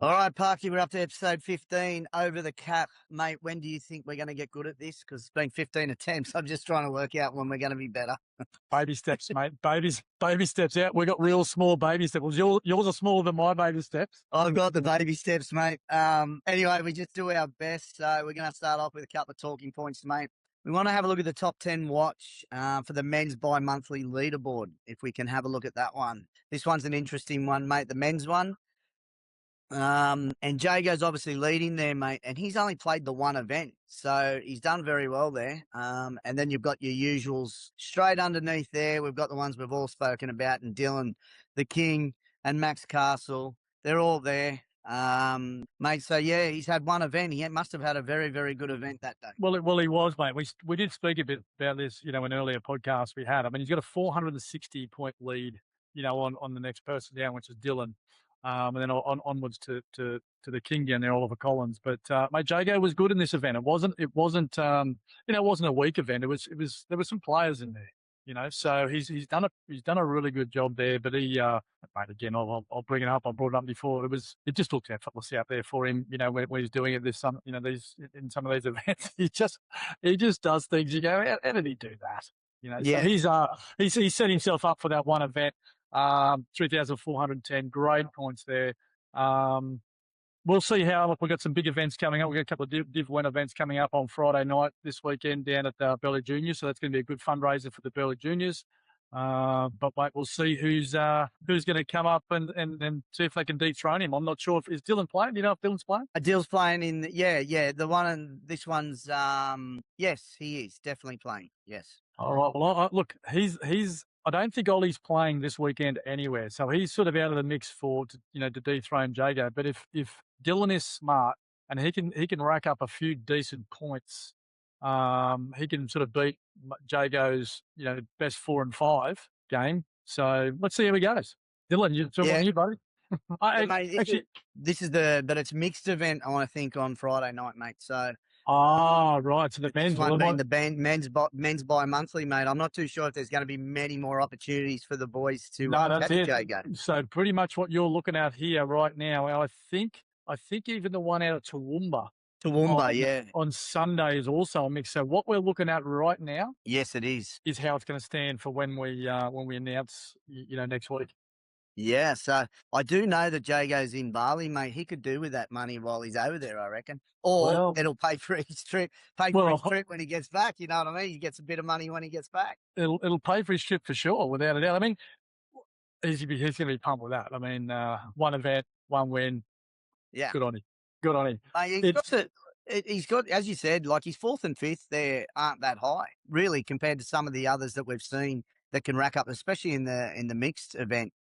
All right, Parky, we're up to episode 15, Over the Cap. Mate, when do you think we're going to get good at this? Because it's been 15 attempts. I'm just trying to work out when we're going to be better. Baby steps, mate. Baby steps out. We got real small baby steps. Yours are smaller than my baby steps. I've got the baby steps, mate. Anyway, we just do our best. So we're going to start off with a couple of talking points, mate. We want to have a look at the top 10 watch for the men's bi-monthly leaderboard, if we can have a look at that one. This one's an interesting one, mate, the men's one. And Jago's obviously leading there, mate, and he's only played the one event, so he's done very well there. And then you've got your usuals straight underneath there. We've got the ones we've all spoken about, and Dylan, the King, and Max Castle. They're all there, mate. So yeah, he's had one event. He must have had a very, very good event that day. Well, he was, mate. We did speak a bit about this, in earlier podcasts we had. I mean, he's got a 460 point lead, on the next person down, which is Dylan. And then onwards to the King down there, Oliver Collins. But mate, Jago was good in this event. It wasn't it wasn't a weak event. There were some players in there, so he's done a really good job there. But mate, again, I'll bring it up. I brought it up before. It just looked effortless out there for him. When he's doing it, in some of these events, he just does things. You go, how did he do that? Yeah. So he's set himself up for that one event. 3,410, great points there. We'll see how. Look, we've got some big events coming up. We've got a couple of Div 1 events coming up on Friday night this weekend down at the Burleigh Juniors, so that's going to be a good fundraiser for the Burleigh Juniors. But mate, we'll see who's going to come up and see if they can dethrone him. I'm not sure is Dylan playing. Do you know if Dylan's playing? Dylan's playing in. The one, and this one's. Yes, he is definitely playing. Yes. All right. Well, look, he's. I don't think Ollie's playing this weekend anywhere, so he's sort of out of the mix to dethrone Jago. But if Dylan is smart and he can rack up a few decent points, he can sort of beat Jago's best 4 and 5 game. So let's see how he goes. Dylan, you buddy. Mate, but it's mixed event, I think, on Friday night, mate. So. Right. So the men's one being the men's bi-monthly, mate. I'm not too sure if there's going to be many more opportunities for the boys to that's it. Jago. So pretty much what you're looking at here right now, I think even the one out of Toowoomba, on Sunday is also a mix. So what we're looking at right now, yes, it is how it's going to stand for when we announce next week. Yeah, so I do know that Jago's in Bali, mate. He could do with that money while he's over there, I reckon. Or it'll pay for his trip, when he gets back. You know what I mean? He gets a bit of money when he gets back. It'll pay for his trip for sure, without a doubt. I mean, he's going to be pumped with that. I mean, one event, one win. Yeah. Good on him. He's got, as you said, like his 4th and 5th there aren't that high, really, compared to some of the others that we've seen that can rack up, especially in the mixed event.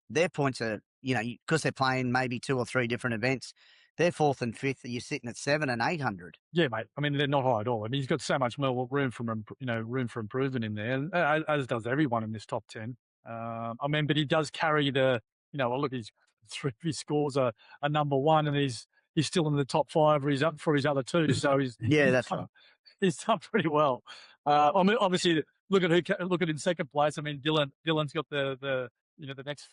Their points are, because they're playing maybe 2 or 3 different events, their 4th and 5th, you're sitting at 700 and 800. Yeah, mate. I mean, they're not high at all. I mean, he's got so much more room for improvement in there, as does everyone in this top 10. But he does carry the, look, his 3 of his scores are number 1, and he's still in the top 5 for his other 2. So that's right. He's done pretty well. Obviously, look at in second place. I mean, Dylan's got the next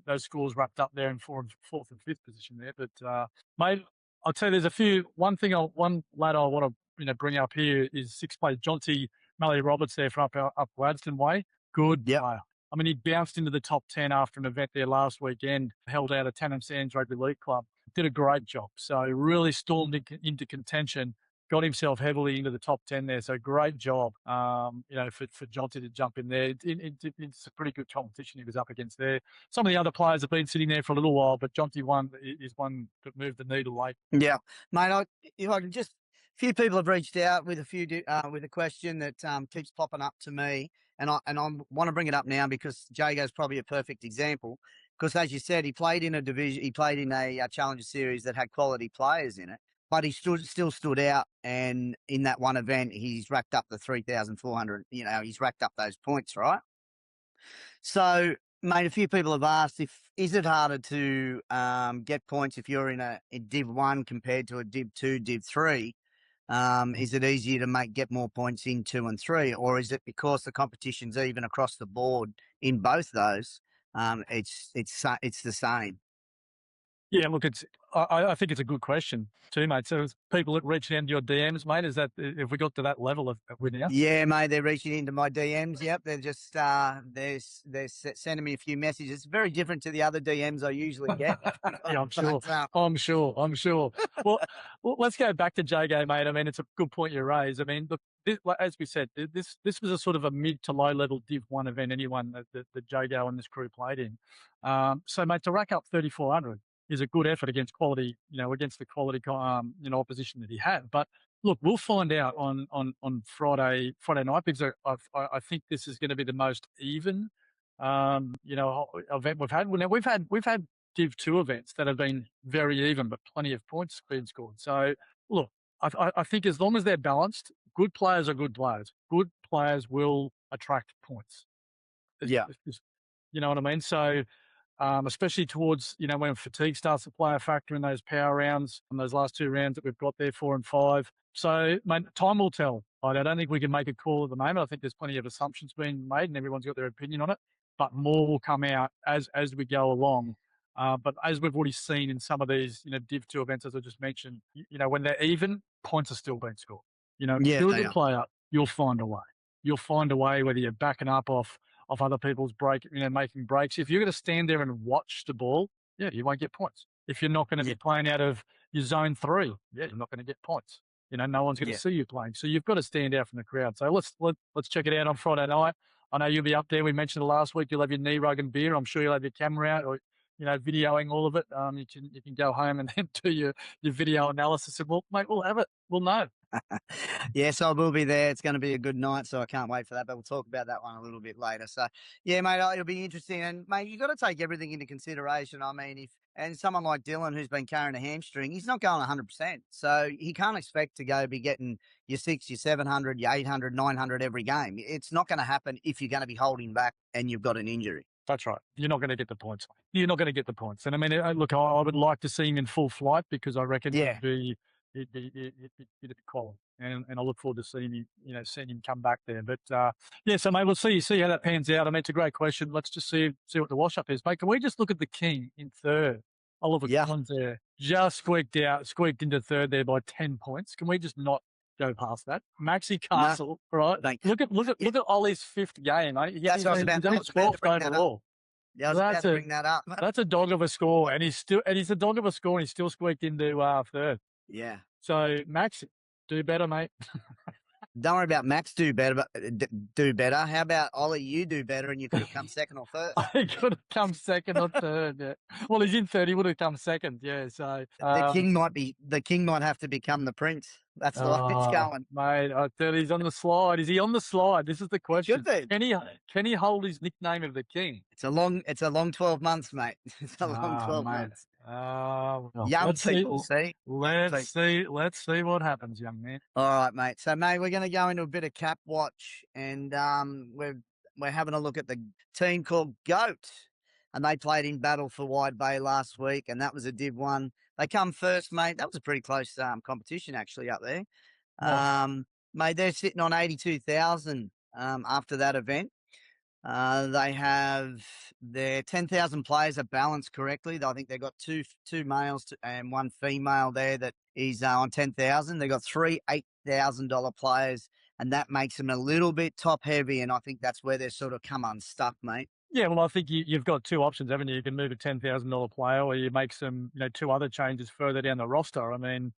those scores wrapped up there in 4th and 5th position there. But mate, I'll tell you, there's one lad I want to bring up here is 6th place Jonty Mallee Roberts there from up Gladstone way. Good player. I mean, he bounced into the top 10 after an event there last weekend, held out at Tannum Sands Rugby League Club. Did a great job. So really stormed into contention, got himself heavily into the top 10 there. So great job, for Jonty to jump in there. It's a pretty good competition he was up against there. Some of the other players have been sitting there for a little while, but Jonty is one that moved the needle late. Yeah, mate, if I can just, a few people have reached out with with a question that keeps popping up to me. And I want to bring it up now because Jago's probably a perfect example. Because as you said, he played in a Challenger Series that had quality players in it, but he still stood out. And in that one event, he's racked up the 3,400. He's racked up those points, right? So, mate, a few people have asked is it harder to get points if you're in a Div 1 compared to a Div 2, Div 3? Is it easier to get more points in 2 and 3, or is it because the competition's even across the board in both those? It's the same. Yeah, look, I think it's a good question too, mate. So it's people that reach into your DMs, mate, is that if we got to that level of winning? Yeah, mate, they're reaching into my DMs. Yep, they're just they're sending me a few messages. It's very different to the other DMs I usually get. Yeah, I'm sure. But, I'm sure. I'm sure. Well, let's go back to Jago, mate. I mean, it's a good point you raise. I mean, look, as we said, this was a sort of a mid to low level Div 1 event anyone that Jago and this crew played in. So, mate, to rack up 3,400 is a good effort against quality, against the quality, opposition that he had. But look, we'll find out on Friday night, because I think this is going to be the most even, event we've had. Now we've had Div 2 events that have been very even, but plenty of points being scored. So look, I think as long as they're balanced, good players are good players. Good players will attract points. yeah, You know what I mean? So, especially towards, when fatigue starts to play a factor in those power rounds and those last 2 rounds that we've got there, 4 and 5. So, mate, time will tell. I don't think we can make a call at the moment. I think there's plenty of assumptions being made and everyone's got their opinion on it, but more will come out as we go along. But as we've already seen in some of these, Div 2 events, as I just mentioned, when they're even, points are still being scored. If yeah, you're a they good are. player, you'll find a way. You'll find a way, whether you're backing up off other people's making breaks. If you're going to stand there and watch the ball, yeah, you won't get points. If you're not going to Yeah, be playing out of your zone 3, yeah, you're not going to get points. No one's going to yeah. see you playing. So you've got to stand out from the crowd. So let's check it out on Friday night. I know you'll be up there. We mentioned it last week. You'll have your knee rug and beer. I'm sure you'll have your camera out, or videoing all of it. You can go home and then do your video analysis. And mate, we'll have it. We'll know. Yes, I will be there. It's going to be a good night, so I can't wait for that. But we'll talk about that one a little bit later. So, yeah, mate, it'll be interesting. And mate, you got to take everything into consideration. I mean, and someone like Dylan who's been carrying a hamstring, he's not going 100%. So he can't expect to be getting your 6, your 700, your 800, 900 every game. It's not going to happen if you're going to be holding back and you've got an injury. That's right. You're not going to get the points. You're not going to get the points. And I mean, look, I would like to see him in full flight, because I reckon Yeah. it'd be quality. And I look forward to seeing him come back there. But yeah, so mate, we'll see how that pans out. I mean, it's a great question. Let's just see what the wash up is. Mate, can we just look at the King in third? Oliver Yeah. Collins there, just squeaked into third there by 10 points. Can we just not go past that? Maxi Castle, right? Look at Ollie's 5th game, mate. That's what I was about to bring that up. Yeah, I was about to bring that up. That's a dog of a score, and he's a dog of a score, and he's still squeaked into third. Yeah. So Max, do better, mate. Don't worry about Max do better, but do better. How about Ollie? You do better, and you could have come second or third. He could have come second or third. Yeah. Well, he's in third. He would have come second. Yeah. So the king might have to become the prince. That's the way it's going, mate. I tell you, he's on the slide. Is he on the slide? This is the question. Should be. Can he hold his nickname of the king? It's a long 12 months, mate. It's a long 12 months. Well, young people, see. Let's see what happens, young man. All right, mate. So, mate, we're going to go into a bit of cap watch, and we're having a look at the team called Goat, and they played in battle for Wide Bay last week, and that was a Div 1. They come first, mate. That was a pretty close competition actually up there. Mate, they're sitting on 82,000 after that event. They have their 10,000 players are balanced correctly. I think they've got two males and one female there that is on 10,000. They've got 3 $8,000 players, and that makes them a little bit top heavy. And I think that's where they're sort of come unstuck, mate. Yeah, well, I think you've got 2 options, haven't you? You can move a $10,000 player, or you make some, 2 other changes further down the roster. I mean,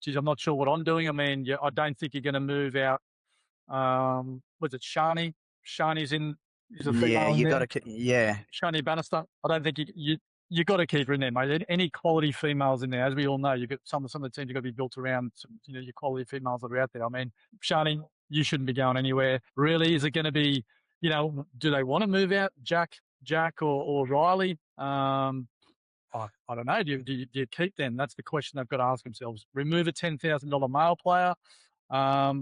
geez, I'm not sure what I'm doing. I mean, I don't think you're going to move out. Was it Shani? Shani's in. Is a female. Yeah, you got to. Yeah, Shani Bannister. I don't think you got to keep her in there, mate. Any quality females in there, as we all know, you got some of the teams you've got to be built around, your quality females that are out there. I mean, Shani, you shouldn't be going anywhere. Really, is it going to be? Do they want to move out Jack or Riley? I don't know. Do you keep them? That's the question they've got to ask themselves. Remove a $10,000 male player,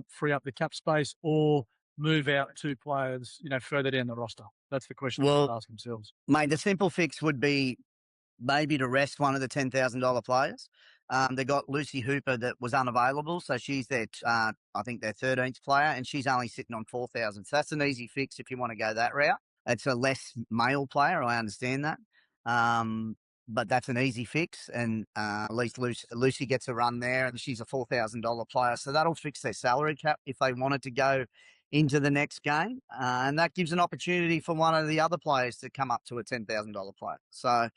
free up the cap space, or move out 2 players, further down the roster. That's the question they've got to ask themselves. Mate, the simple fix would be maybe to rest one of the $10,000 players. They got Lucy Hooper that was unavailable, so she's their, I think their 13th player, and she's only sitting on 4,000. So that's an easy fix if you want to go that route. It's a less male player, I understand that. but that's an easy fix. And at least Lucy gets a run there, and she's a $4,000 player. So that'll fix their salary cap if they wanted to go into the next game. And that gives an opportunity for one of the other players to come up to a $10,000 player. So,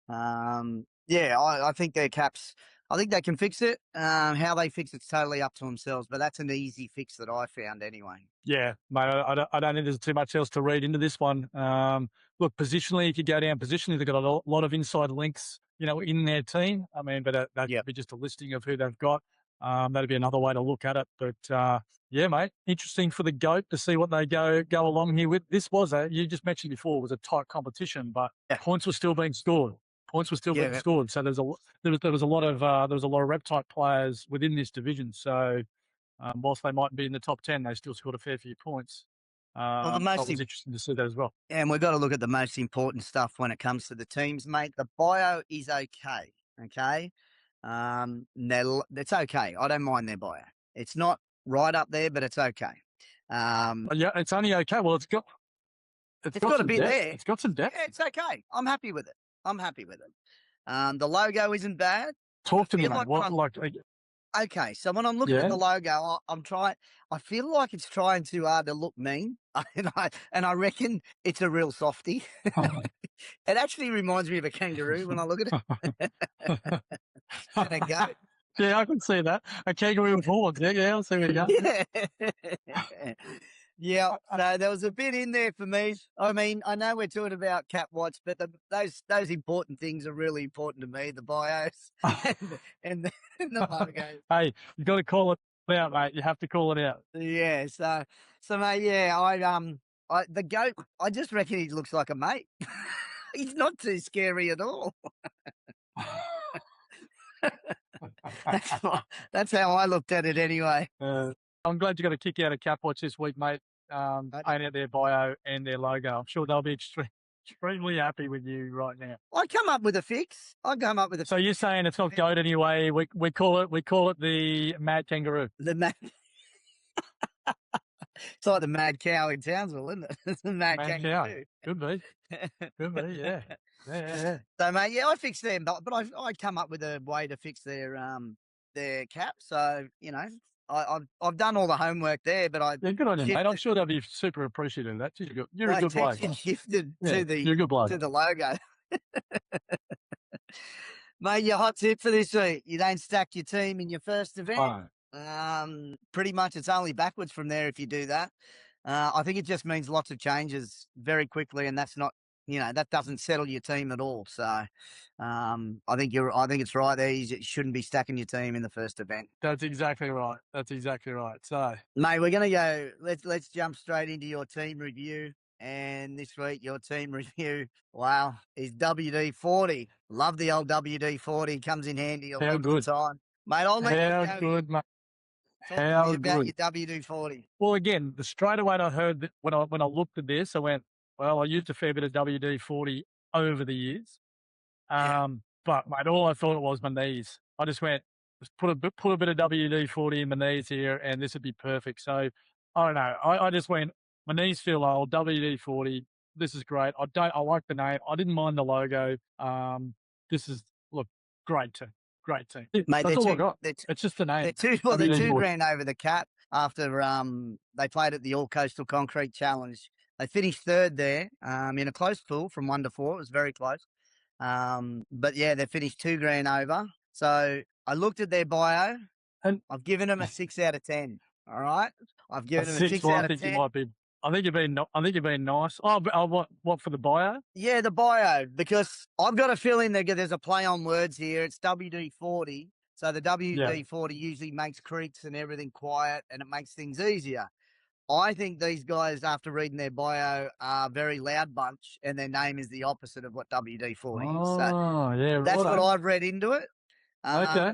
I think their caps, I think they can fix it. How they fix it's totally up to themselves, but that's an easy fix that I found anyway. Yeah, mate, I don't think there's too much else to read into this one. Look, positionally, if you go down positionally, they've got a lot of inside links, in their team. I mean, but that could be just a listing of who they've got. That'd be another way to look at it. But yeah, mate, interesting for the GOAT to see what they go along here with. This was you just mentioned before, was a tight competition, but points were still being scored. Points were still being scored. So there was a lot of rep type players within this division. So whilst they might be in the top 10, they still scored a fair few points. Well, it was interesting to see that as well. And we've got to look at the most important stuff when it comes to the teams, mate. The bio is okay. Okay. It's okay. I don't mind their bio. It's not right up there, but it's okay. Yeah, it's only okay. Well, it's got to be depth. there. It's got some depth. Yeah, it's okay. I'm happy with it. The logo isn't bad. Talk to me, mate. Okay, so when I'm looking at the logo, I feel like it's trying too hard to look mean, and I reckon it's a real softie. It actually reminds me of a kangaroo when I look at it. And a goat. Yeah, I can see that. A kangaroo with horns. Yeah, I'll see where you go. Yeah, so there was a bit in there for me. I mean, I know we're talking about cap watch, but those important things are really important to me, the bios and the logos. Hey, you've got to call it out, mate. You have to call it out. Yeah, so mate, the GOAT, I just reckon he looks like a mate. He's not too scary at all. That's how I looked at it anyway. I'm glad you got a kick out of Cap Watch this week, mate. Paying out their bio and their logo. I'm sure they'll be extremely happy with you right now. I come up with a fix. So you're saying it's not GOAT anyway? We call it the Mad Kangaroo. The Mad. It's like the Mad Cow in Townsville, isn't it? It's the Mad Kangaroo. Could be. Yeah. So, mate, I fixed them, but I come up with a way to fix their cap. So, I've done all the homework there, but good on you, mate. I'm sure they'll be super appreciative of that. You're a good bloke. Shifted you're a good bloke. to the logo. Mate, your hot tip for this week: you don't stack your team in your first event. Pretty much, it's only backwards from there if you do that. I think it just means lots of changes very quickly, and that's not. That doesn't settle your team at all. So, I think it's right there. You shouldn't be stacking your team in the first event. That's exactly right. So, mate, we're going to go, let's jump straight into your team review. And this week, your team review, wow, is WD-40. Love the old WD-40. Comes in handy a lot of the time. Mate, I'll let you How good, mate. Talk to me about your WD-40. Well, again, the straight away I heard that when I looked at this, I went, well, I used a fair bit of WD-40 over the years. But, mate, all I thought it was my knees. I just went, just put a bit of WD-40 in my knees here, and this would be perfect. So, I don't know. I just went, my knees feel old, WD-40. This is great. I like the name. I didn't mind the logo. This is, great team. Great team. Mate, that's all I got. It's just the name. They're $2,000 over the cap after they played at the All Coastal Concrete Challenge. They finished third there in a close pool from 1 to 4. It was very close. But, yeah, they finished $2,000 over. So I looked at their bio, and I've given them a 6 out of 10. All right? I've given them a 6 out of 10. I think you've been nice. Oh, what for the bio? Yeah, the bio, because I've got a feeling there's a play on words here. It's WD-40. So the WD-40 usually makes creaks and everything quiet, and it makes things easier. I think these guys, after reading their bio, are a very loud bunch, and their name is the opposite of what WD-40 is. So yeah, that's what I've read into it. Okay.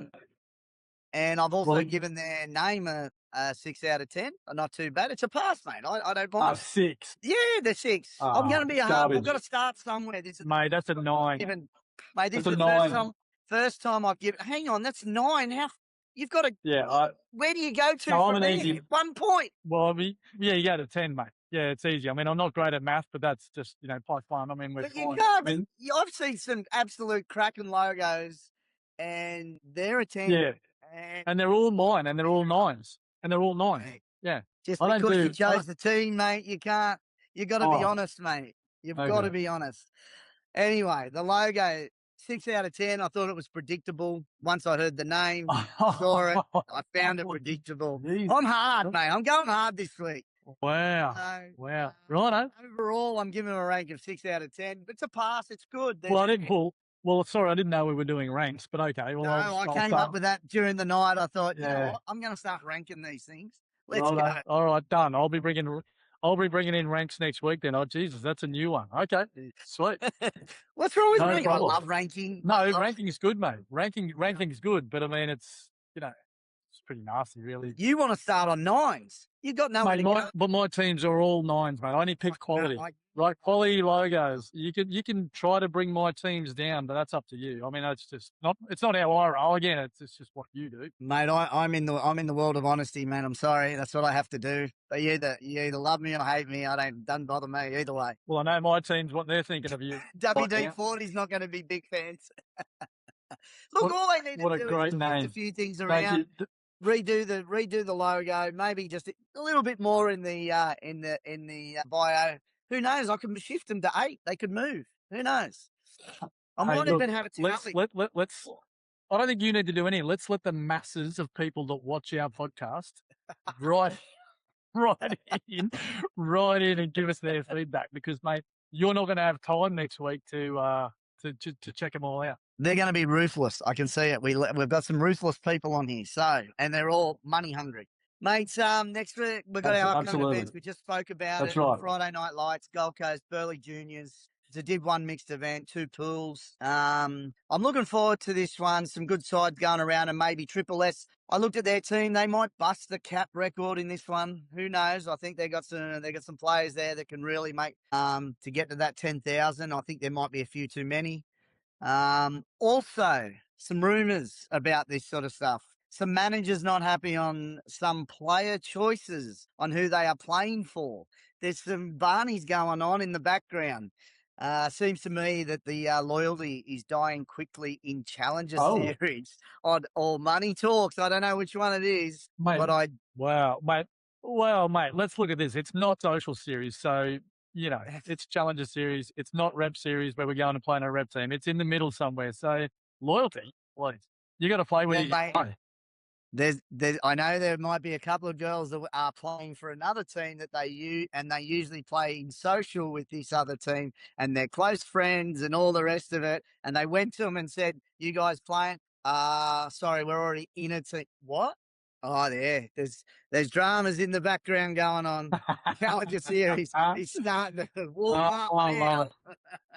And I've also given their name a 6 out of 10. Not too bad. It's a pass, mate. I don't mind. 6. Yeah, they're 6. I'm going to be I've got to start somewhere. Mate, that's a 9. Mate, this is the first time I've given. Hang on, that's 9. You've got to. Yeah. Where do you go to No, I'm from an there? easy- 1 point. Well, yeah, you go to 10, mate. Yeah, it's easy. I mean, I'm not great at math, but that's just, by fun. I mean, we're But you fine. can't. I mean, I've seen some absolute cracking logos, and they're a 10. yeah. And And they're all mine, and they're all nines. And they're all nines. Mate, Yeah. just I don't because you do- I chose don't- the team, mate, you can't. You got to be Oh, honest, mate. You've got to okay. be honest. Anyway, the logo, 6 out of 10. I thought it was predictable. Once I heard the name, saw it, I found it predictable. Jeez. I'm hard, mate. I'm going hard this week. Wow. So, Wow. Righto. overall, I'm giving him a rank of 6 out of 10. It's a pass. It's good. Well, I didn't pull. Well, sorry, I didn't know we were doing ranks, but okay. Well, No, I'll I came start. up with that during the night. I thought, you know Yeah. what? I'm going to start ranking these things. Let's Righto. go. All right, done. I'll be bringing in ranks next week then. Oh, Jesus, that's a new one. Okay, sweet. What's wrong with No ranking? I problem. love ranking. No, ranking is good, mate. Ranking is good, but I mean, it's it's pretty nasty, really. You want to start on 9s. You've got nowhere Mate, to go. but my teams are all 9s, mate. I only pick quality. Right, quality logos. You can try to bring my teams down, but that's up to you. I mean, it's not how I roll. Again, it's just what you do. Mate, I'm in the world of honesty, man. I'm sorry. That's what I have to do. But you either love me or hate me. Doesn't bother me either way. Well, I know my team's what they're thinking of you. WD-40's not going to be big fans. Look, all they need to do is shift a few things around. Redo the logo, maybe just a little bit more in the bio. Who knows? I can shift them to 8. They could move. Who knows? I might even have it to let's. I don't think you need to do any. Let's let the masses of people that watch our podcast write in and give us their feedback, because, mate, you're not going to have time next week to check them all out. They're going to be ruthless. I can see it. We've got some ruthless people on here, and they're all money hungry. Mates, next week we've got our upcoming events. We just spoke about That's it. right. Friday Night Lights, Gold Coast, Burleigh Juniors. It's a Div 1 mixed event, 2 pools. I'm looking forward to this one. Some good sides going around, and maybe Triple S. I looked at their team. They might bust the cap record in this one. Who knows? I think they got some players there that can really make to get to that 10,000. I think there might be a few too many. Also, some rumours about this sort of stuff. Some managers not happy on some player choices on who they are playing for. There's some Barneys going on in the background. Seems to me that the loyalty is dying quickly in Challenger Series on All Money Talks. I don't know which one it is, mate, but Well, mate, let's look at this. It's not Social Series, so it's Challenger Series. It's not Rep Series where we're going to play in a Rep team. It's in the middle somewhere. So loyalty, please. You got to play where you play. I know there might be a couple of girls that are playing for another team that they use, and they usually play in social with this other team, and they're close friends and all the rest of it. And they went to them and said, "You guys playing? Sorry, we're already in a team." What? Oh, there's dramas in the background going on. Challenger Series is starting to warm up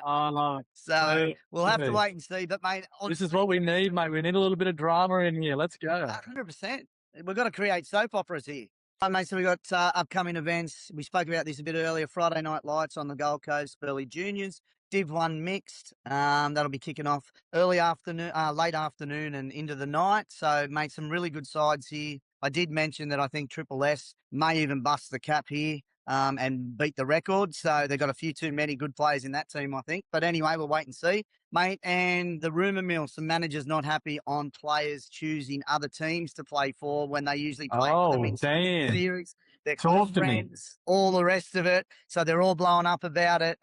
now. So we'll have to wait and see. But, mate, this is what we need, mate. We need a little bit of drama in here. Let's go. 100%. We've got to create soap operas here. Mate, so we've got upcoming events. We spoke about this a bit earlier. Friday Night Lights on the Gold Coast, Burleigh Juniors. Div 1 mixed. That'll be kicking off late afternoon and into the night. So, mate, some really good sides here. I did mention that I think Triple S may even bust the cap here and beat the record. So they've got a few too many good players in that team, I think. But anyway, we'll wait and see. Mate, and the rumour mill, some managers not happy on players choosing other teams to play for when they usually play for them in series. They're close friends, all the rest of it. So they're all blowing up about it.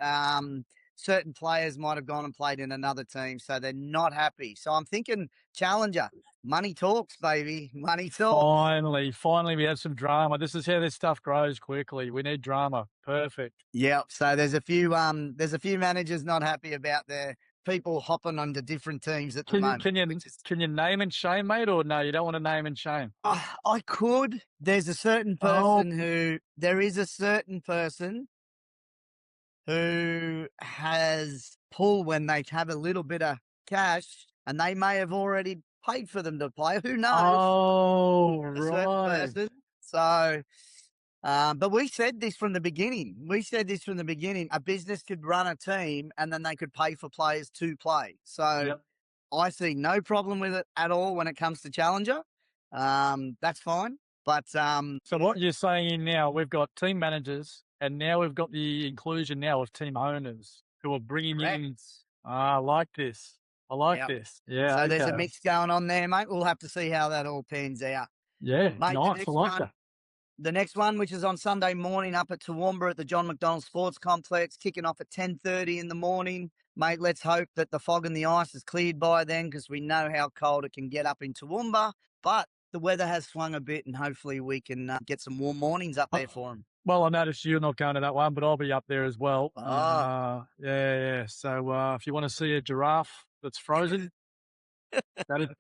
Certain players might have gone and played in another team, so they're not happy. So I'm thinking Challenger. Money talks, baby. Money talks. Finally, we have some drama. This is how this stuff grows quickly. We need drama. Perfect. Yep. So there's a few managers not happy about their people hopping onto different teams at the moment. Can you name and shame, mate, or no? You don't want to name and shame. I could. There's a certain person there is a certain person who has pull when they have a little bit of cash, and they may have already paid for them to play. Who knows? Oh, right. So, but we said this from the beginning. A business could run a team, and then they could pay for players to play. So I see no problem with it at all when it comes to Challenger. That's fine. But So what you're saying now, we've got team managers, and now we've got the inclusion now of team owners who are bringing correct. in. I like this. I like Yep. this. Yeah. So there's a Okay. mix going on there, mate. We'll have to see how that all pans out. Yeah. Mate, Nice. I like that. the next one, which is on Sunday morning up at Toowoomba at the John McDonald Sports Complex, kicking off at 10:30 in the morning. Mate, let's hope that the fog and the ice is cleared by then, because we know how cold it can get up in Toowoomba. But the weather has swung a bit, and hopefully we can get some warm mornings up there for them. Well, I noticed you're not going to that one, but I'll be up there as well. Yeah. So if you want to see a giraffe that's frozen, that'd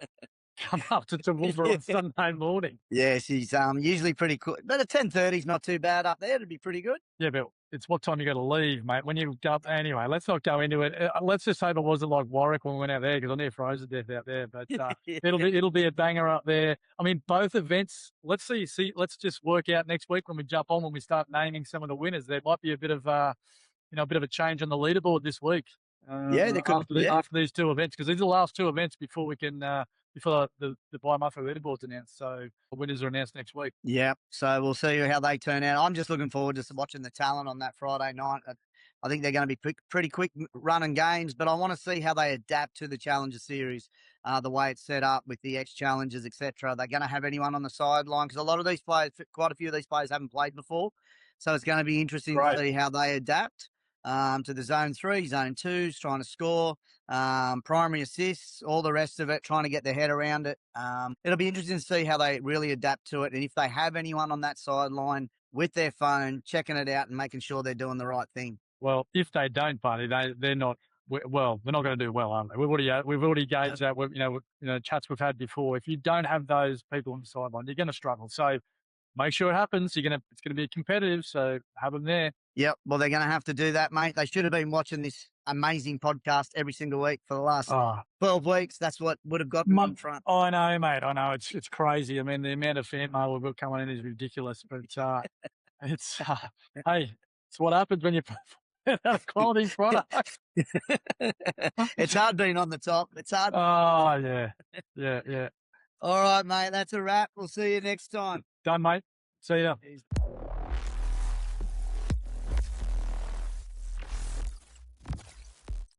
come up to Toowoomba on Sunday morning. Yeah, she's usually pretty cool. But at 10:30 is not too bad up there. It'd be pretty good. Yeah, but it's what time you got to leave, mate. When you go up, anyway, let's not go into it. Let's just hope it wasn't like Warwick when we went out there, because I near frozen to death out there. But it'll be a banger up there. I mean, both events. Let's let's just work out next week when we jump on, when we start naming some of the winners. There might be a bit of a bit of a change on the leaderboard this week. There could, after these two events, because these are the last two events before we can before the bi-monthly leaderboard's announced. So the winners are announced next week. Yeah, so we'll see how they turn out. I'm just looking forward to watching the talent on that Friday night. I think they're going to be pretty quick running games, but I want to see how they adapt to the Challenger Series, the way it's set up with the ex-challengers, etc. They're going to have anyone on the sideline, because a lot of these players, quite a few of these players haven't played before. So it's going to be interesting to see how they adapt to the Zone 3, Zone 2s, trying to score, primary assists, all the rest of it, trying to get their head around it. It'll be interesting to see how they really adapt to it, and if they have anyone on that sideline with their phone, checking it out and making sure they're doing the right thing. Well, if they don't, buddy, they're not. Well, they're not going to do well, are they? We've already gauged that. Chats we've had before. If you don't have those people on the sideline, you're going to struggle. So make sure it happens. It's going to be competitive. So have them there. Yep. Well, they're going to have to do that, mate. They should have been watching this amazing podcast every single week for the last 12 weeks. That's what would have got them in front. I know, mate. I know. It's crazy. I mean, the amount of fan mail we've got coming in is ridiculous. But it's hey, it's what happens when you put a quality product. It's hard being on the top. It's hard. Oh, yeah. All right, mate. That's a wrap. We'll see you next time. Done, mate. See ya.